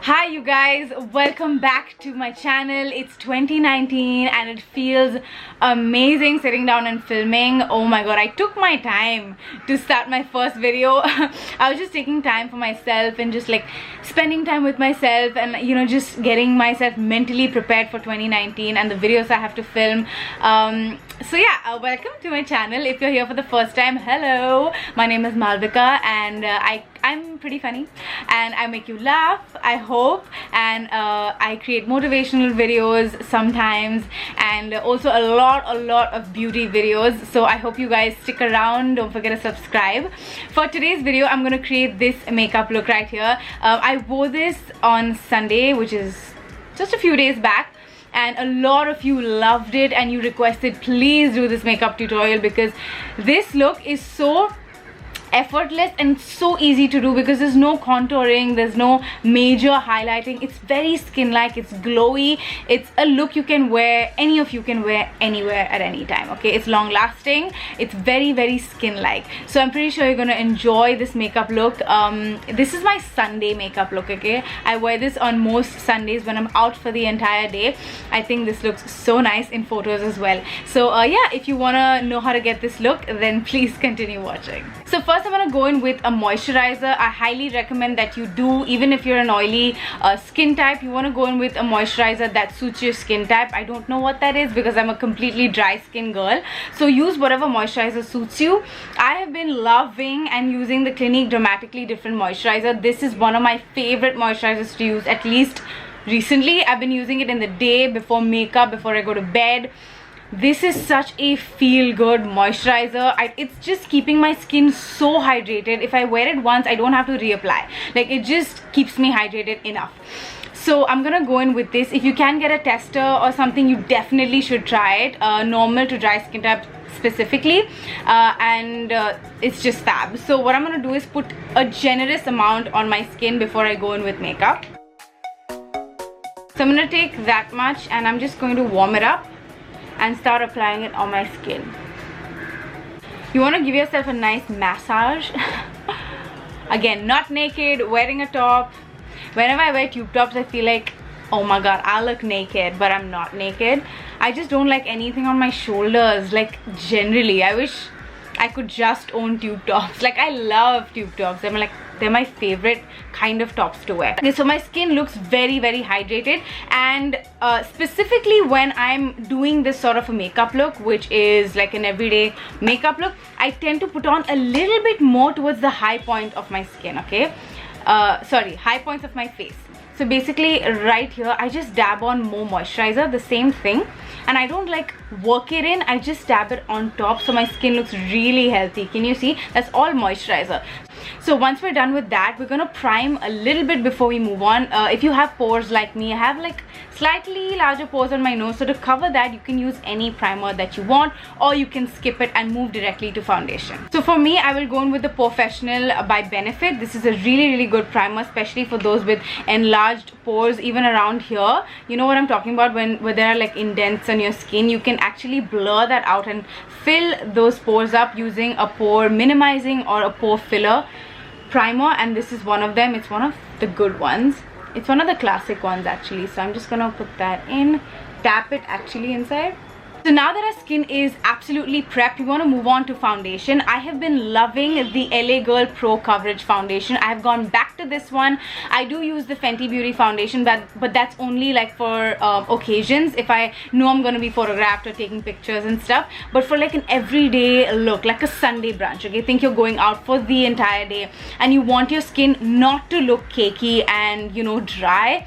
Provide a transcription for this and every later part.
Hi you guys, welcome back to my channel. It's 2019 and it feels amazing sitting down and filming. Oh my god, I took my time to start my first video. I was just taking time for myself and just like spending time with myself and just getting myself mentally prepared for 2019 and the videos I have to film. So yeah, welcome to my channel. If you're here for the first time, hello, my name is Malvika and I'm pretty funny and I make you laugh, I hope, and I create motivational videos sometimes and also a lot of beauty videos. So I hope you guys stick around. Don't forget to subscribe. For today's video, I'm gonna create this makeup look right here. I wore this on Sunday, which is just a few days back, and a lot of you loved it and you requested please do this makeup tutorial because this look is so effortless and so easy to do because there's no contouring, there's no major highlighting. It's very skin-like, it's glowy. It's a look you can wear, any of you can wear anywhere at any time. Okay, it's long lasting, it's very skin-like. So I'm pretty sure you're gonna enjoy this makeup look. This is my Sunday makeup look. Okay, I wear this on most Sundays when I'm out for the entire day. I think this looks so nice in photos as well. So yeah, if you wanna know how to get this look, then please continue watching. So first I'm gonna go in with a moisturizer. I highly recommend that you do, even if you're an oily skin type, you want to go in with a moisturizer that suits your skin type. I don't know what that is because I'm a completely dry skin girl, so use whatever moisturizer suits you. I have been loving and using the Clinique Dramatically Different moisturizer. This is one of my favorite moisturizers to use, at least recently. I've been using it in the day, before makeup, before I go to bed. This is such a feel-good moisturizer. It's just keeping my skin so hydrated. If I wear it once, I don't have to reapply. Like, it just keeps me hydrated enough. So I'm gonna go in with this. If you can get a tester or something, you definitely should try it. Normal to dry skin type specifically, and it's just fab. So what I'm gonna do is put a generous amount on my skin before I go in with makeup. So I'm gonna take that much and I'm just going to warm it up and start applying it on my skin. You want to give yourself a nice massage. Again, not naked, wearing a top. Whenever I wear tube tops, I feel like, oh my god, I look naked, but I'm not naked. I just don't like anything on my shoulders. Like, generally, I wish I could just own tube tops. Like, I love tube tops. They're my favorite kind of tops to wear. Okay, so my skin looks very hydrated, and specifically when I'm doing this sort of a makeup look, which is like an everyday makeup look, I tend to put on a little bit more towards the high point of my skin. Okay, sorry, high points of my face. So basically right here I just dab on more moisturizer, the same thing, and I don't like work it in, I just dab it on top so my skin looks really healthy. Can you see? That's all moisturizer. So once we're done with that, we're gonna prime a little bit before we move on. If you have pores like me, I have like slightly larger pores on my nose, so to cover that you can use any primer that you want, or you can skip it and move directly to foundation. So for me, I will go in with the Porefessional by Benefit. This is a really good primer, especially for those with enlarged pores, even around here. You know what I'm talking about, where there are like indents on your skin. You can actually blur that out and fill those pores up using a pore minimizing or a pore filler primer, and this is one of them. It's one of the good ones. It's one of the classic ones actually. So I'm just gonna put that in, tap it actually inside. So now that our skin is absolutely prepped, we want to move on to foundation. I have been loving the L.A Girl Pro Coverage Foundation. I have gone back to this one. I do use the Fenty Beauty foundation, but that's only like for occasions, if I know I'm going to be photographed or taking pictures and stuff. But for like an everyday look, like a Sunday brunch, okay, think you're going out for the entire day and you want your skin not to look cakey and dry,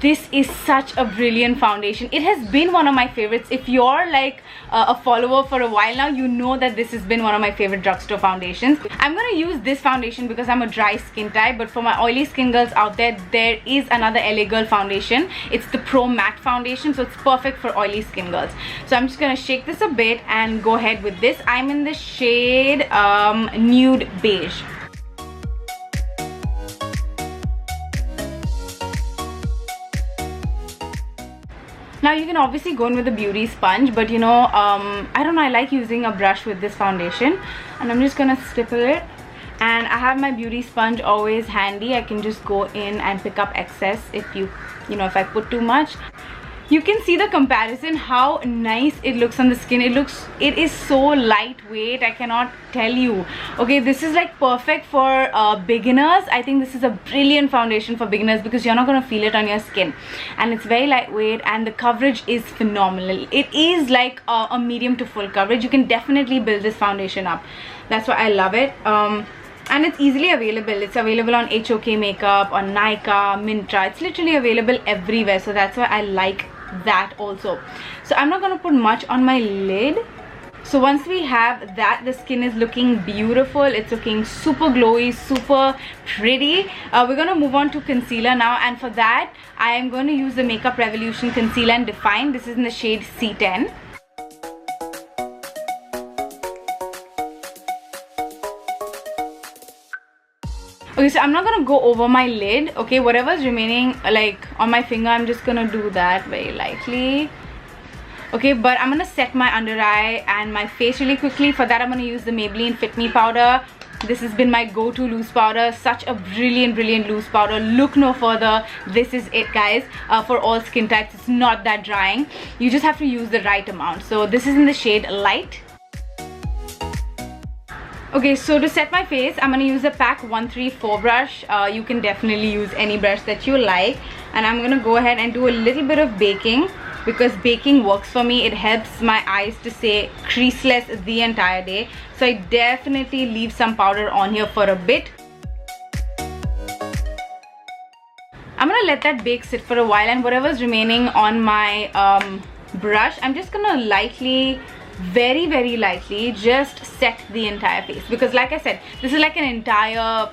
this is such a brilliant foundation. It has been one of my favorites. If you're like a follower for a while now, you know that this has been one of my favorite drugstore foundations. I'm gonna use this foundation because I'm a dry skin type, but for my oily skin girls out there, there is another L.A Girl foundation. It's the Pro Matte foundation, so it's perfect for oily skin girls. So I'm just gonna shake this a bit and go ahead with this. I'm in the shade Nude Beige. Now you can obviously go in with a beauty sponge, but I don't know, I like using a brush with this foundation, and I'm just gonna stipple it And I have my beauty sponge always handy. I can just go in and pick up excess if if I put too much. You can see the comparison, how nice it looks on the skin. It is so lightweight, I cannot tell you. Okay, this is like perfect for beginners. I think this is a brilliant foundation for beginners because you're not going to feel it on your skin, and it's very lightweight and the coverage is phenomenal. It is like a medium to full coverage. You can definitely build this foundation up. That's why I love it. And it's easily available. It's available on HOK Makeup, on Nykaa, Myntra. It's literally available everywhere, so that's why I like that also. So I'm not going to put much on my lid. So once we have that, the skin is looking beautiful. It's looking super glowy, super pretty. We're going to move on to concealer now, and for that I am going to use the Makeup Revolution Concealer and Define. This is in the shade C10. Okay, so I'm not gonna go over my lid. Okay, whatever's remaining like on my finger, I'm just gonna do that very lightly. Okay, but I'm gonna set my under eye and my face really quickly. For that, I'm gonna use the Maybelline Fit Me powder. This has been my go-to loose powder. Such a brilliant loose powder. Look no further. This is it, guys. For all skin types, it's not that drying. You just have to use the right amount. So this is in the shade Light. Okay, so to set my face, I'm going to use the PAC 134 brush. You can definitely use any brush that you like. And I'm going to go ahead and do a little bit of baking, because baking works for me. It helps my eyes to stay creaseless the entire day. So I definitely leave some powder on here for a bit. I'm going to let that bake sit for a while, and whatever's remaining on my brush, I'm just going to lightly, very lightly just set the entire face, because like I said, this is like an entire,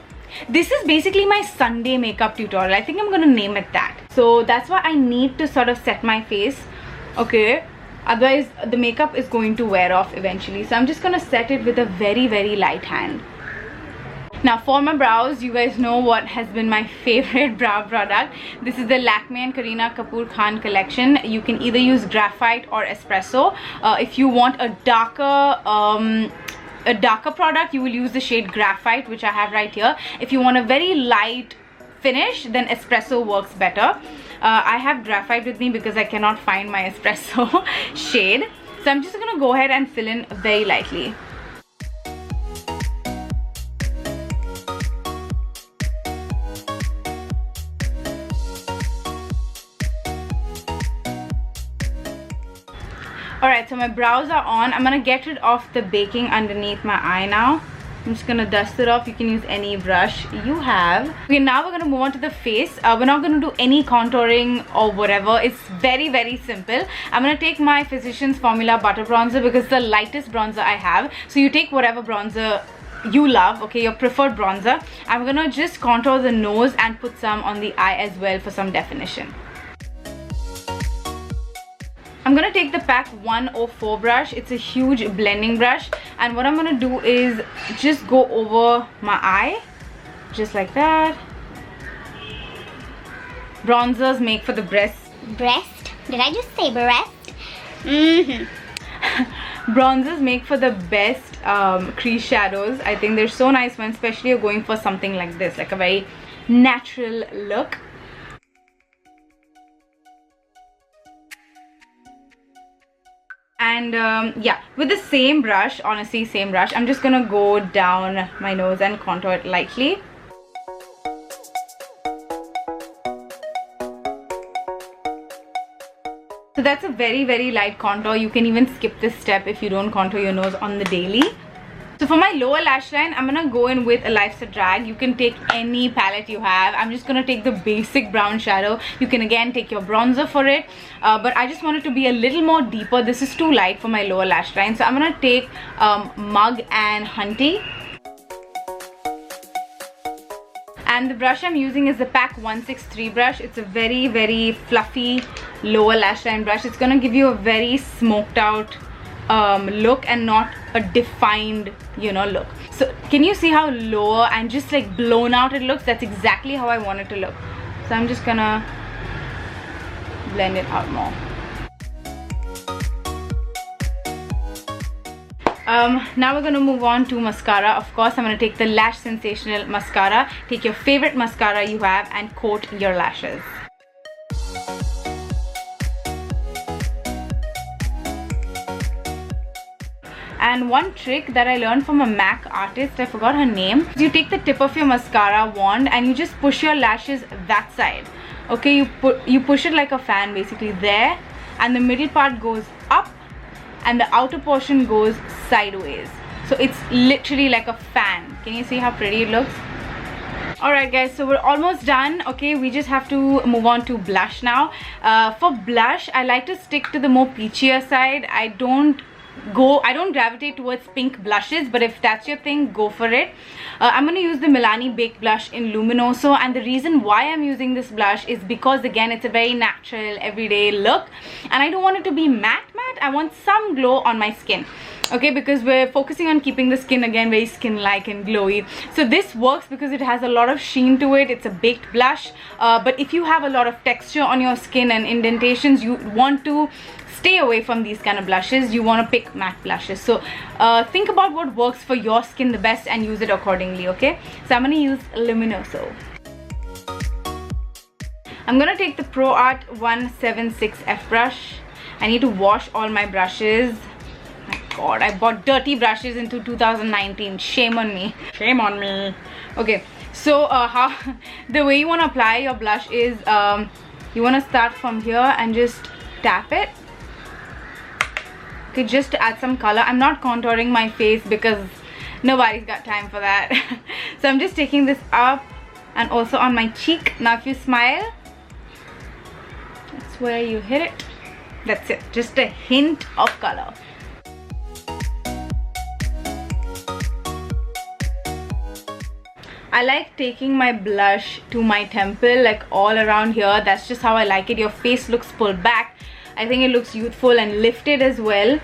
this is basically my Sunday makeup tutorial. I think I'm gonna name it that. So that's why I need to sort of set my face, okay, otherwise the makeup is going to wear off eventually. So I'm just gonna set it with a very light hand. Now for my brows, you guys know what has been my favorite brow product. This is the Lakme and Kareena Kapoor Khan collection. You can either use Graphite or Espresso. If you want a darker product, you will use the shade Graphite, which I have right here. If you want a very light finish, then Espresso works better. I have Graphite with me because I cannot find my Espresso shade. So I'm just gonna go ahead and fill in very lightly. Alright, so my brows are on. I'm gonna get rid of the baking underneath my eye now. I'm just gonna dust it off. You can use any brush you have. Okay, now we're gonna move on to the face. We're not gonna do any contouring or whatever. It's very simple. I'm gonna take my Physicians Formula Butter Bronzer because it's the lightest bronzer I have. So you take whatever bronzer you love, okay, your preferred bronzer. I'm gonna just contour the nose and put some on the eye as well for some definition. I'm gonna take the PAC 104 brush. It's a huge blending brush, and what I'm gonna do is just go over my eye, just like that. Bronzers make for the breast. Breast? Did I just say breast? Bronzers make for the best crease shadows. I think they're so nice when especially you're going for something like this, like a very natural look. And yeah, with the same brush, honestly same brush, I'm just gonna go down my nose and contour it lightly. So that's a very light contour. You can even skip this step if you don't contour your nose on the daily. So for my lower lash line, I'm gonna go in with a Life's a Drag. You can take any palette you have. I'm just gonna take the basic brown shadow. You can again take your bronzer for it, but I just want it to be a little more deeper. This is too light for my lower lash line, so I'm gonna take Mug and Hunty. And the brush I'm using is the PAC 163 brush. It's a very fluffy lower lash line brush. It's gonna give you a very smoked out look and not a defined, you know, look. So can you see how lower and just like blown out it looks? That's exactly how I want it to look. So I'm just gonna blend it out more. Now we're going to move on to mascara. Of course, I'm going to take the Lash Sensational mascara. Take your favorite mascara you have and coat your lashes. And one trick that I learned from a MAC artist, I forgot her name. You take the tip of your mascara wand and you just push your lashes that side. Okay, you push it like a fan basically there, and the middle part goes up and the outer portion goes sideways. So it's literally like a fan. Can you see how pretty it looks? Alright guys, so we're almost done. Okay, we just have to move on to blush now. For blush, I like to stick to the more peachier side. I don't gravitate towards pink blushes, but if that's your thing, go for it. I'm going to use the Milani Baked Blush in Luminiso, and the reason why I'm using this blush is because again it's a very natural everyday look and I don't want it to be matte. I want some glow on my skin. Okay, because we're focusing on keeping the skin again very skin-like and glowy. So this works because it has a lot of sheen to it. It's a baked blush, but if you have a lot of texture on your skin and indentations, you want to stay away from these kind of blushes. You want to pick matte blushes. So think about what works for your skin the best and use it accordingly. Okay, so I'm going to use Luminiso. I'm going to take the Pro Art 176F brush. I need to wash all my brushes. My god, I bought dirty brushes into 2019. Shame on me. Shame on me. Okay, so the way you want to apply your blush is you want to start from here and just tap it. Okay, just to add some color. I'm not contouring my face because nobody's got time for that. So I'm just taking this up and also on my cheek. Now if you smile, that's where you hit it. That's it, just a hint of color. I like taking my blush to my temple, like all around here. That's just how I like it. Your face looks pulled back. I think it looks youthful and lifted as well.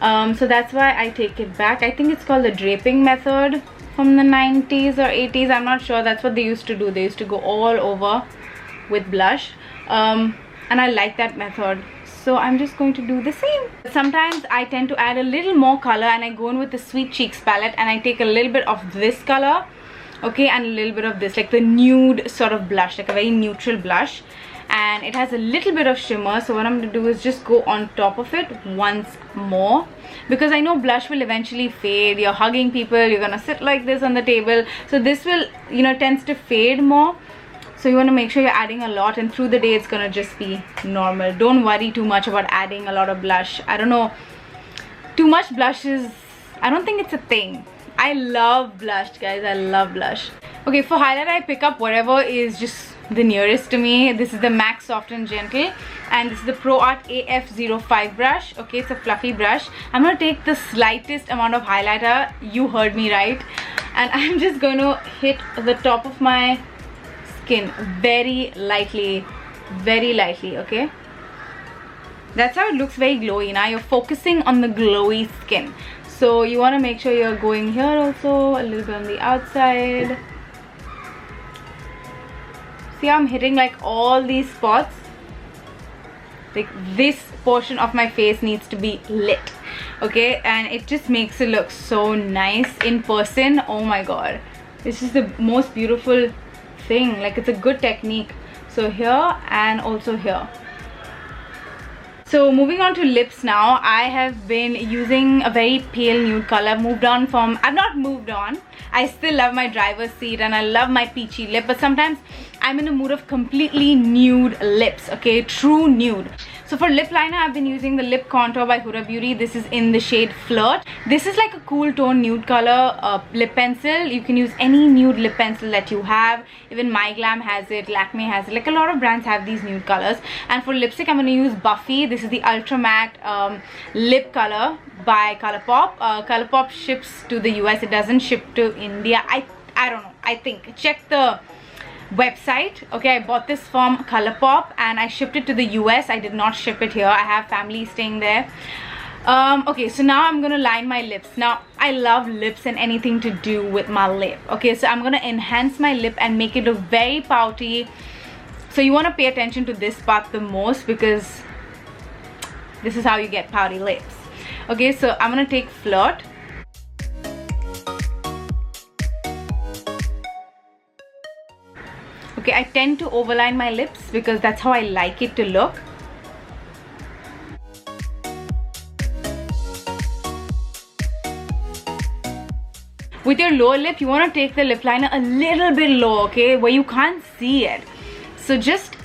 So that's why I take it back. I think it's called the draping method from the 90s or 80s. I'm not sure. That's what they used to do. They used to go all over with blush. And I like that method. So I'm just going to do the same. Sometimes I tend to add a little more color and I go in with the Sweet Cheeks palette and I take a little bit of this color, okay, and a little bit of this, like the nude sort of blush, like a very neutral blush, and it has a little bit of shimmer. So what I'm going to do is just go on top of it once more, because I know blush will eventually fade. You're hugging people, you're gonna sit like this on the table, so this will, you know, tends to fade more. So you want to make sure you're adding a lot, and through the day it's gonna just be normal. Don't worry too much about adding a lot of blush. I don't know, too much blush is, I don't think it's a thing. I love blush, guys. I love blush. Okay, for highlight I pick up whatever is just the nearest to me. This is the MAC Soft and Gentle, and this is the Pro Art AF05 brush. Okay, it's a fluffy brush. I'm gonna take the slightest amount of highlighter. You heard me right. And I'm just going to hit the top of my skin very lightly, okay? That's how it looks very glowy. Now you're focusing on the glowy skin, so you want to make sure you're going here also, a little bit on the outside. See how I'm hitting like all these spots? Like this portion of my face needs to be lit, okay? And it just makes it look so nice in person. Oh my god, this is the most beautiful thing. Like, it's a good technique. So here and also here. So moving on to lips now. I have been using a very pale nude color. I've not moved on. I still love my driver's seat and I love my peachy lip, but sometimes I'm in a mood of completely nude lips, okay? True nude. So for lip liner, I've been using the Lip Contour by Huda Beauty. This is in the shade Flirt. This is like a cool tone nude color lip pencil. You can use any nude lip pencil that you have. Even My Glam has it, Lakme has it. Like a lot of brands have these nude colors. And for lipstick, I'm going to use Buffy. This is the Ultra Matte lip color by Colourpop. Colourpop ships to the US. It doesn't ship to India. I don't know. I think. Check the website. Okay, I bought this from Colourpop and I shipped it to the US. I did not ship it here. I have family staying there. Okay, so now I'm gonna line my lips. Now I love lips and anything to do with my lip. Okay, so I'm gonna enhance my lip and make it look very pouty. So you want to pay attention to this part the most, because this is how you get pouty lips. Okay, so I'm gonna take Flirt okay? I tend to overline my lips because that's how I like it to look. With your lower lip, you want to take the lip liner a little bit low, okay? Where you can't see it. So just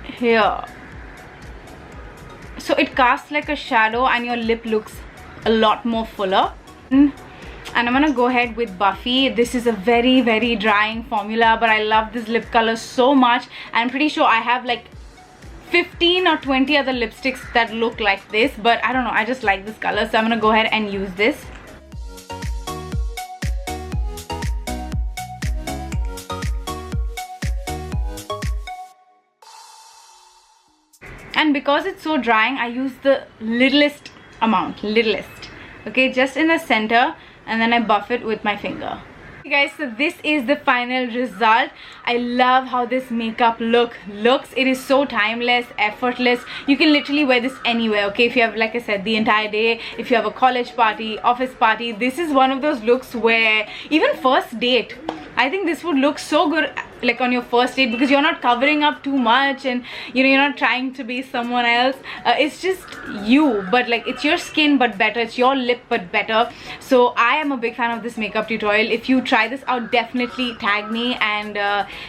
here. So it casts like a shadow and your lip looks a lot more fuller. And I'm gonna go ahead with Buffy. This is a very, very drying formula, but I love this lip color so much. I'm pretty sure I have like 15 or 20 other lipsticks that look like this, but I don't know, I just like this color, so I'm gonna go ahead and use this. And because it's so drying, I use the littlest amount, okay, just in the center, and then I buff it with my finger. Okay guys, so this is the final result. I love how this makeup looks. It is so timeless, effortless. You can literally wear this anywhere, okay? If you have, like I said, the entire day, if you have a college party, office party, this is one of those looks where even first date, I think this would look so good like on your first date, because you're not covering up too much, and you know, you're not trying to be someone else. It's just you, but like it's your skin but better, it's your lip but better. So I am a big fan of this makeup tutorial. If you try this out, definitely tag me. And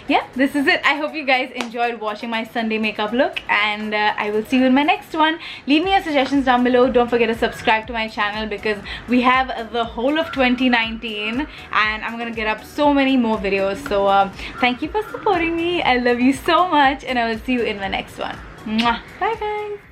yeah, this is it. I hope you guys enjoyed watching my Sunday makeup look, and I will see you in my next one. Leave me your suggestions down below. Don't forget to subscribe to my channel because we have the whole of 2019 and I'm gonna get up so many more videos. So thank you for supporting me. I love you so much, and I will see you in my next one. Mwah. Bye guys.